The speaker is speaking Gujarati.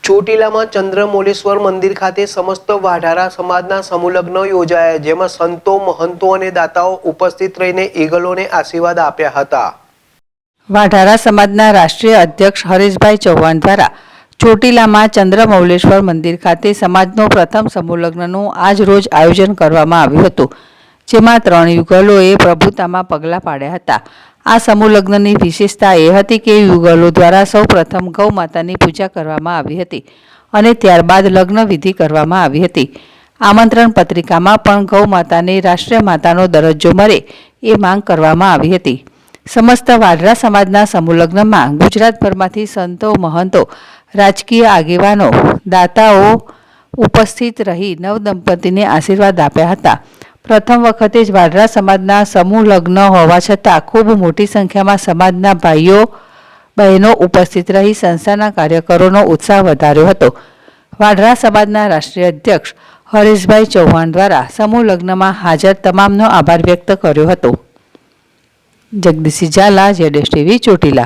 ચોટીલામાં ચંદ્રમૌલેશ્વર મંદિર ખાતે સમસ્ત વાઢારા સમાજના સમૂહલગ્ન યોજાયા, જેમાં સંતો, મહંતો અને દાતાઓ ઉપસ્થિત રહીને ઈગલોને આશીર્વાદ આપ્યા હતા. વાઢારા સમાજના રાષ્ટ્રીય અધ્યક્ષ હરેશભાઈ ચૌહાણ દ્વારા ચોટીલામાં ચંદ્રમૌલેશ્વર મંદિર ખાતે સમાજનો પ્રથમ સમૂહલગ્નનું આજ રોજ આયોજન કરવામાં આવ્યું હતું, જેમાં 3 યુગલોએ પ્રભુતામાં પગલાં પાડ્યા હતા. આ સમૂહલગ્નની વિશેષતા એ હતી કે યુગલો દ્વારા સૌ પ્રથમ ગૌ માતાની પૂજા કરવામાં આવી હતી અને ત્યારબાદ લગ્ન વિધિ કરવામાં આવી હતી. આમંત્રણ પત્રિકામાં પણ ગૌ માતાને રાષ્ટ્રીય માતાનો દરજ્જો મળે એ માંગ કરવામાં આવી હતી. સમસ્ત વાઢરા સમાજના સમૂહલગ્નમાં ગુજરાતભરમાંથી સંતો, મહંતો, રાજકીય આગેવાનો, દાતાઓ ઉપસ્થિત રહી નવદંપતીને આશીર્વાદ આપ્યા હતા. પ્રથમ વખતે જ વાઢરા સમાજના સમૂહ લગ્ન હોવા છતાં ખૂબ મોટી સંખ્યામાં સમાજના ભાઈઓ બહેનો ઉપસ્થિત રહી સંસ્થાના કાર્યકરોનો ઉત્સાહ વધાર્યો હતો. વાઢરા સમાજના રાષ્ટ્રીય અધ્યક્ષ હરેશભાઈ ચૌહાણ દ્વારા સમૂહ લગ્નમાં હાજર તમામનો આભાર વ્યક્ત કર્યો હતો. જગદીશ ઝાલા, ZSTV ચોટીલા.